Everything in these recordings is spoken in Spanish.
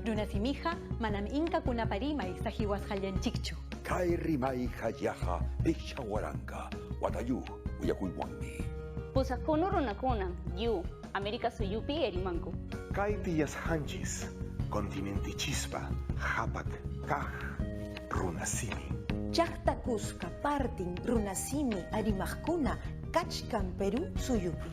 Runasimiha manam inka kunaparimay sa hiwasqallanchikchu. Kay rimayqa yaqa pichawaranqa watayu uyakuywanmi. Pusakuno runakuna yu América suyupi erimanku. Kay tiyas hanchis kontinentichispa hapak kaq runasimi. Llaqtakusqa partin runasimi arimaqkuna kachkan Perú suyupi.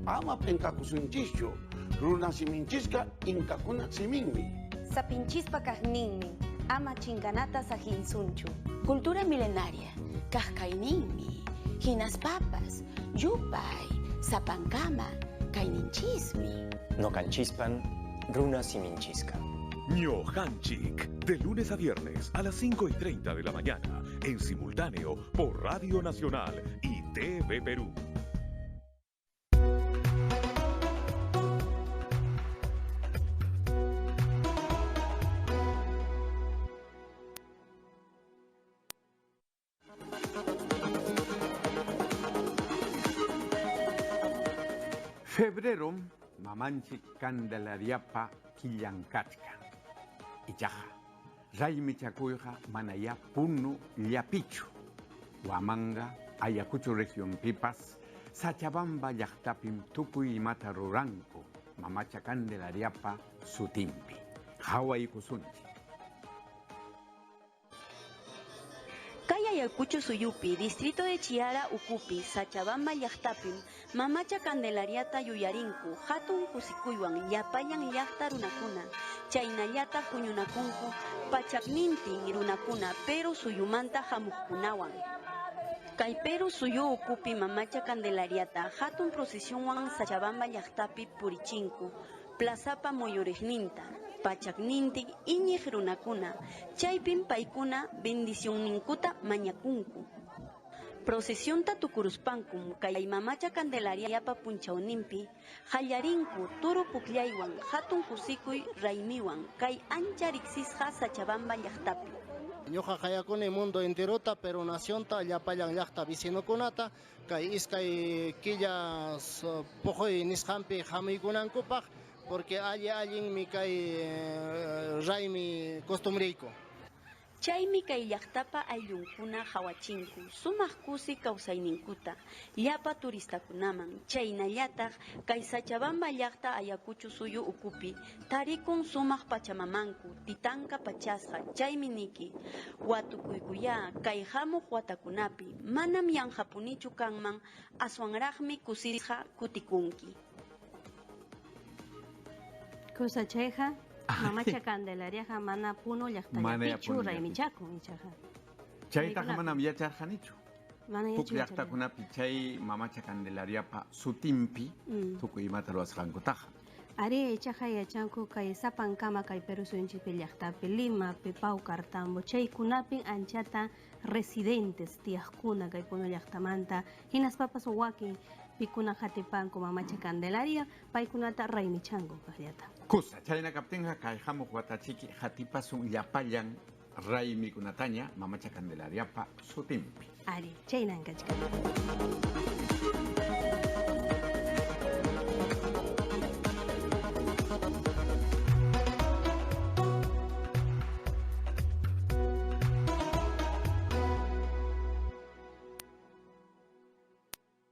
Ama penkakusunchischu runasiminchiska inkakuna siminmi. Sapinchispa kaqninmi ama chinkanata sahinsunchu. Cultura milenaria kaqkayninmi hinaspapas yupay sapankama kayninchismi. Nokanchispan runasiminchiska. Ñojanchik, de lunes a viernes a las 5:30 de la mañana, en simultáneo por Radio Nacional y TV Perú. Febrero, mamanchik Candelariapa killankatka. Ichaja, raymi chakuyqa manaya punu llapichu. Huamanga, Ayacucho región pipas, Sachabamba llaqtapim tukuy imata ruranku, mamacha Candelariapa sutimpi. Hawaii kusunchi. Ayacucho suyupi, distrito de Chiara ukupi, Sachabamba llaqtapim, mamacha Candelariata yuyarinku, hatun kusikuywan, llapayan llaqta runakuna, chaynallata puñunakunku, pachaknintin runakuna, pero suyumanta hamuqkunawan. Kay Perú suyu ukupi mamacha Candelariata, hatun procesionwan Sachabamba llaqtapi purichinku, plazapa muyuriqninta, pachaknintik iñiq runakuna, chaypin paykuna bendición ninkuta mañakunku. Procesionta tukuruspankum, kay mamacha Candelariapa punchawninpi, hallarinku turu pukllaywan, hatun kusikuy raymiwan, kay ancha riksisqa Sachabamba llaqtapi. Ñuqa qayakuni mundo enterota, pero nacionta llapayan llaqta vecinokunata, kay iskay killas puquy nisqanpi hamuykunankupaq, porque allin mi kay raymi costumbreyko. Chaymi kay llaqtapa ayllunkuna hawachinku, sumaq kusi kawsayninkuta, llapa turistakunaman, chaynallataq kay Sachabamba llaqta Ayacucho suyu ukupi, tarikun sumaq pachamamanku, titanka pachasqa, chaymi niki, watukuykuya kay hamuq watakunapi, manam yanhapunichu kanman, aswanraqmi kusisqa kutikunki. Kusachayqa mamacha Candelariaqa mana puno llaqtallapichu raymichakun ichaqa. Chaytaqa manam yacharqanichu. Mana Puk llaqtakunapi chay mamacha Candelariapa sutimpi tukuy imata ruwasqankutaqa. Ari ichaqa yachanku kay sapankama kay Perú suyunchikpi llaqtapi Limapi, Paucartambo, chaykunapin anchata residentes tiyaqkuna kay puno llaqtamanta, hinaspapas wakin pikuna hatipanku mamacha Candelaria, paykunata raymichanku kaqllata. Kusa, chayna kaptinqa kay hamuq watachiki hatipasun llapallan raymikunataña mamacha Candelariapa sutimpi. Ari, chaynan kachkan.